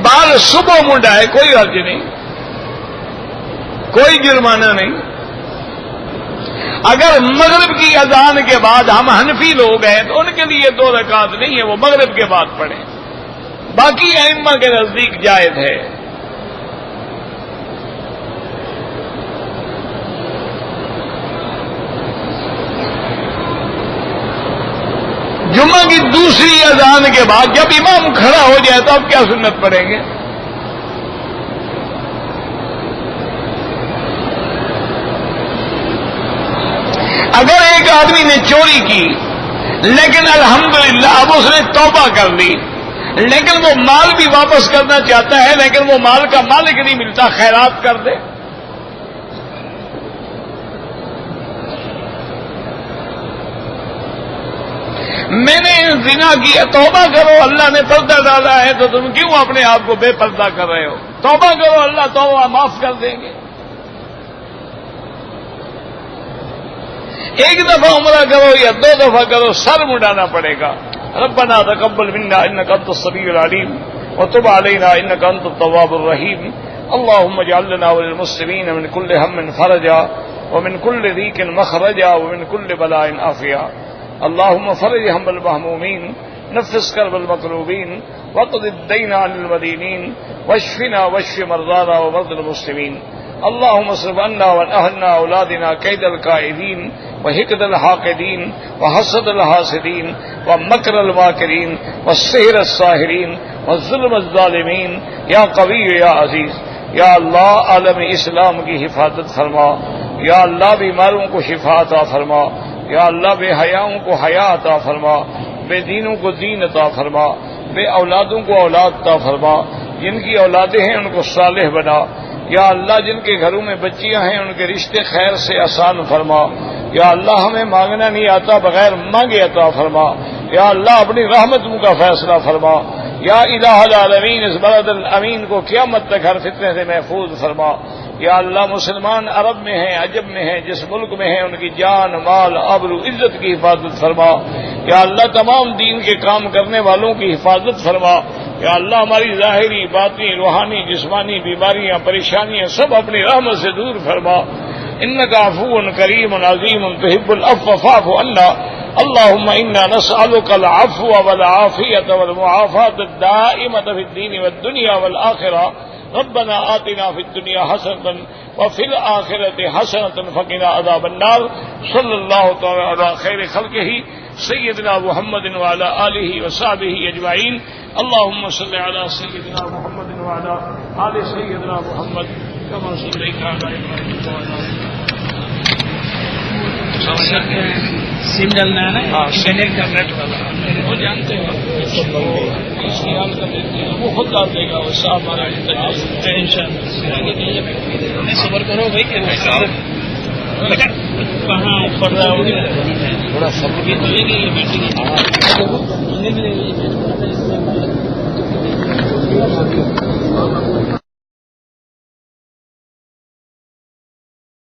بال صبح منڈائے، کوئی حرج نہیں، کوئی جرمانہ نہیں۔ اگر مغرب کی اذان کے بعد ہم حنفی لوگ ہیں تو ان کے لیے 2 رکعت نہیں ہے، وہ مغرب کے بعد پڑھیں، باقی ائمہ کے نزدیک جائز ہے۔ جمعہ کی دوسری اذان کے بعد جب امام کھڑا ہو جائے تو آپ کیا سنت پڑھیں گے؟ اگر ایک آدمی نے چوری کی لیکن الحمدللہ اب اس نے توبہ کر لی، لیکن وہ مال بھی واپس کرنا چاہتا ہے، لیکن وہ مال کا مالک نہیں ملتا، خیرات کر دے۔ میں نے زنا کیا، توبہ کرو، اللہ نے پردہ ڈالا ہے تو تم کیوں اپنے آپ کو بے پردہ کر رہے ہو؟ توبہ کرو، اللہ توبہ معاف کر دیں گے۔ ایک دفعہ عمرہ کرو یا 2 دفعہ کرو، سر مڈانا پڑے گا۔ ربنا تقبل منا انك انت السميع العليم وتب علينا انك انت التواب الرحيم اللهم اجعل لنا وللمسلمين من كل هم فرجا ومن كل ضيق مخرجا ومن كل بلاء عافيا اللهم فرج هم المهمومين نفس كرب المكروبين واقض الدين عن المدينين واشفنا واشف مرضانا ومرضى المسلمين اللهم اصرف عنا وعن اهلنا اولادنا كيد الكائدين وحقد الحاقدين وحسد الحاسدين ومكر الماكرين والسحر الساحرين والظلم الظالمين یا قوی یا عزیز۔ یا اللہ عالم اسلام کی حفاظت فرما، یا اللہ بیماروں کو شفا عطا فرما، یا اللہ بے حیاؤں کو حیا عطا فرما، بے دینوں کو دین عطا فرما، بے اولادوں کو اولاد عطا فرما، جن کی اولادیں ہیں ان کو صالح بنا، یا اللہ جن کے گھروں میں بچیاں ہیں ان کے رشتے خیر سے آسان فرما، یا اللہ ہمیں مانگنا نہیں آتا بغیر مانگے عطا فرما، یا اللہ اپنی رحمتوں کا فیصلہ فرما، یا الہ العالمین اس بلد الامین کو قیامت تک ہر فتنے سے محفوظ فرما، یا اللہ مسلمان عرب میں ہیں عجب میں ہیں جس ملک میں ہیں ان کی جان مال آبرو عزت کی حفاظت فرما، یا اللہ تمام دین کے کام کرنے والوں کی حفاظت فرما، یا اللہ ہماری ظاہری باطنی روحانی جسمانی بیماریاں پریشانیاں سب اپنی رحمت سے دور فرما، انک عفو کریم عظیم تحب العفو فاعف عنا اللهم انا نسألك العفو والعافية والمعافاة الدائمة في الدين والدنيا والآخرة ربنا آتنا في الدنيا حسنة وفي الآخرة حسنة فقنا عذاب النار صلى الله تعالى على خير خلقه سيدنا محمد وعلى آله وصحبه أجمعين اللهم صل على سيدنا محمد وعلى آل سيدنا محمد كما صليت على إبراهيم وعلى سم ڈالنا ہے نا، انٹرنیٹ والا وہ جانتے ہیں، اس کی حال کر دیتے ہیں، وہ خود ڈال دے گا، وہ صاحب ہمارا صبر کرو بھائی، کہاں پڑ رہا ہوگا تھوڑا صبر یہ تو یہ بیٹھیں گے